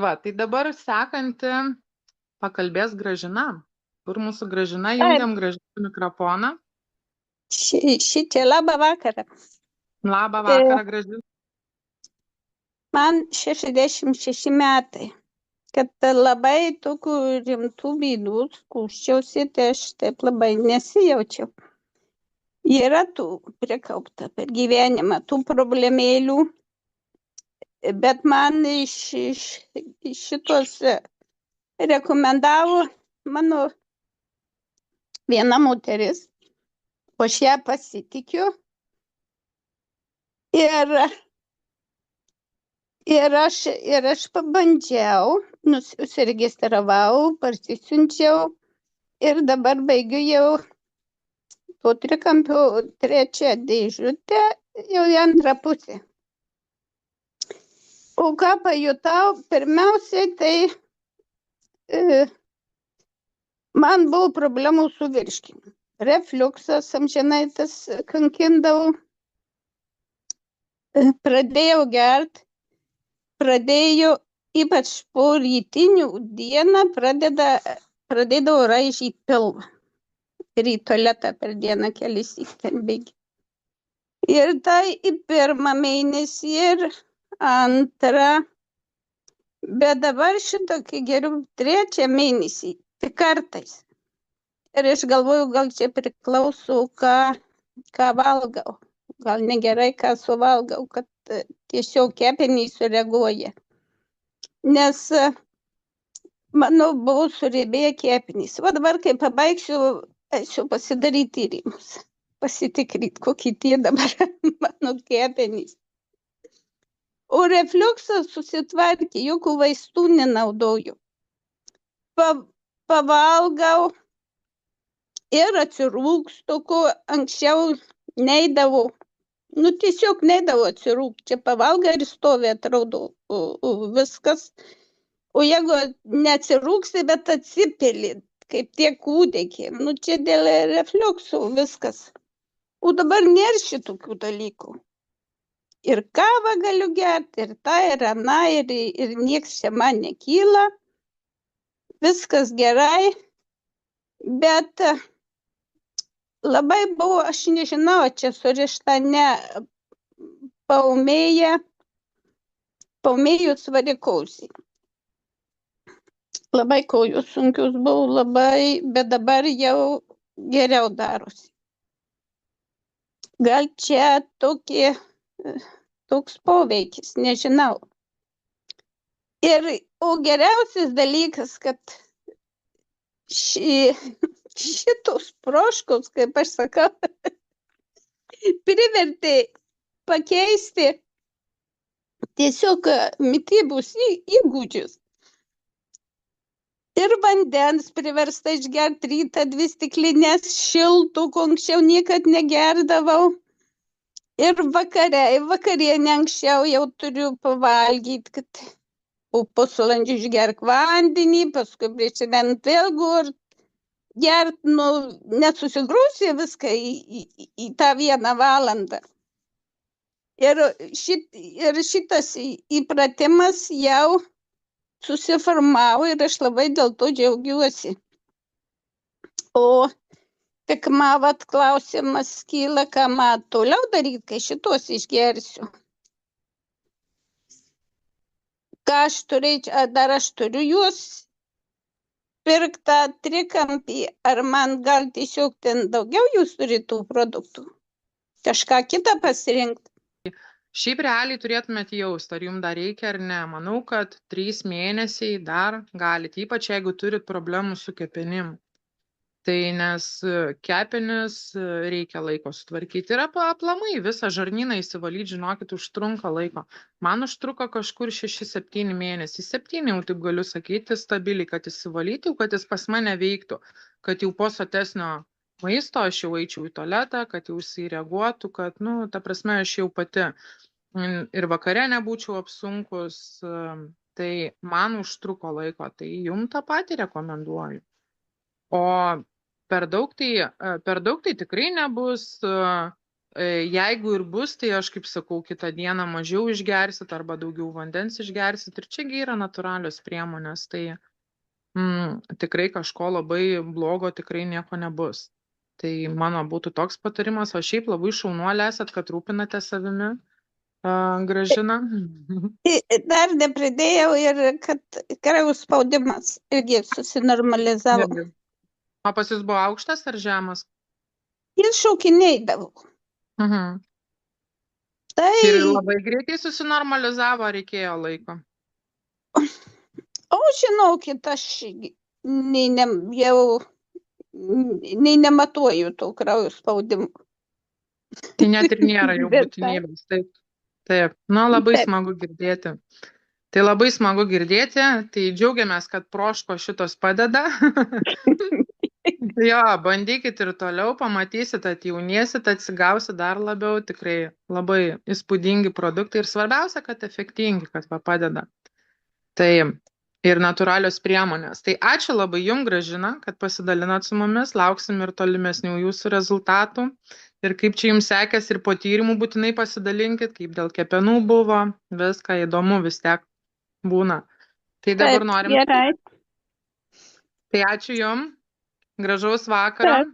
Va, tai dabar sekanti pakalbės Gražina. Kur mūsų Gražina? Taip, Jungiam Gražiną mikrofoną. šitie labą vakarą. Labą E, vakarą, Gražina. Man 66 metai. Kad labai tokių rimtų bėdų skųsčiausi, tai aš taip labai nesijaučiau. Yra tų prikaupta per gyvenimą, tų problemėlių, bet man iš šitos rekomendavo mano viena moteris, o aš ją pasitikiu ir aš pabandžiau, užsiregistravau, parsisiunčiau ir dabar baigiu jau to trikampio trečią dėžutę, jau į antrą pusę. O ką pajutau, pirmiausiai, tai man buvo problemų su virškinimu. Refliuksas amžinai tas kankindavo. Pradėjau gert, ypač po rytinių dieną pradėdavo raižyti pilvą. Ir į tualetą per dieną kelis ten bėgi. Ir tai į pirmą mėnesį ir antrą. Bet dabar šitokį geriau trečią mėnesį, tik kartais. Ir aš galvoju, gal čia priklauso, ką valgau. Gal negerai, ką suvalgau, kad tiesiog kepenys sureaguoja. Nes mano buvo suriebėję kepenys. Va dabar, kai pabaigsiu, eisiu pasidaryti tyrimus. Pasitikrinti, kokie tie dabar mano kepenys. O refliuksas susitvarkė, jokių vaistų nenaudoju. Pavalgau ir atsirūkstu, ko anksčiau neidavau. Nu, tiesiog neidavau atsirūkti. Čia pavalgai ir stovi, atrodo, viskas. O jeigu neatsirūksi, bet atsipili, kaip tie kūdikiai, nu, čia dėl refliuksų viskas. O dabar nėra šitokių dalykų. Ir kavą galiu gerti, ir tą, ir aną, ir nieks čia man nekyla. Viskas gerai, bet labai buvo, aš nežinau, čia surišta ne paūmėjus varikoziai. Labai kojų sunkius buvo, labai, bet dabar jau geriau darosi. Gal čia toks poveikis, nežinau. O geriausias dalykas, kad šitos proškos, kaip aš sakau, privertė pakeisti tiesiog mitybos įgūdžius. Ir vandens priversta išgerti rytą 2 stiklinės šiltų, ko anksčiau niekad negerdavau. Ir vakarienę anksčiau jau turiu pavalgyti, kad po pusvalandžio išgerk vandenį, paskui prieš įdant vėl gert, nu, nesusigrūsi viską į tą 1 valandą. Ir šitas įpratimas jau susiformavo ir aš labai dėl to džiaugiuosi. O tik man klausimas kyla, ką man toliau daryti, kai šitos išgersiu. Ką aš turėčiau, dar aš turiu juos pirktą trikampį, ar man gal tiesiog ten daugiau jūs turite tų produktų? Kažką kitą pasirinkti? Šiaip realiai turėtumėte jausti, ar jums dar reikia ar ne. Manau, kad 3 mėnesiai dar galite, ypač jeigu turit problemų su kepenim. Tai nes kepenis reikia laiko sutvarkyti. Ir aplamai visą žarnyną įsivalyti, žinokit, užtrunka laiko. Man užtruko kažkur 6-7 mėnesiai. 7 jau taip galiu sakyti stabiliai, kad įsivalyti, kad jis pas mane veiktų. Kad jau po sotesnio maisto aš jau eičiau į tualetą, kad jau jisai reaguotų, kad, nu, ta prasme, aš jau pati ir vakare nebūčiau apsunkus. Tai man užtruko laiko. Tai jums tą patį rekomenduoju. O per daug tai tikrai nebus, Jeigu ir bus, tai aš kaip sakau, kitą dieną mažiau išgersit arba daugiau vandens išgersit. Ir čiagi yra natūralios priemonės. Tai tikrai kažko labai blogo tikrai nieko nebus. Tai mano būtų toks patarimas, o šiaip labai šaunuolė esat, kad rūpinate savimi, Gražina. Dar nepridėjau ir kad kraujo spaudimas irgi susinormalizavo. Irgi. O pas jūs buvo aukštas ar žemas? Jis šokinėdavo. Tai Ir labai greitai susinormalizavo, ar reikėjo laiko? o žinokit, aš nei nematuoju to kraujo spaudimo. Tai net ir nėra jau būtinybės. Taip. Taip. Na, labai Taip. smagu girdėti. Tai labai smagu girdėti. Tai džiaugiamės, kad proško šitos padeda. Jo, bandykit ir toliau, pamatysit, atjauniesit, atsigausit dar labiau. Tikrai labai įspūdingi produktai ir svarbiausia, kad efektingi, kad padeda. Tai ir natūralios priemonės. Tai ačiū labai jums, Gražina, kad pasidalinat su mumis. Lauksim ir tolimesnių jūsų rezultatų. Ir kaip čia jums sekės ir po tyrimų būtinai pasidalinkit, kaip dėl kepenų buvo. Viską įdomu vis tiek būna. Tai dabar norim. Gerai. Tai ačiū jums. Gražaus vakaro.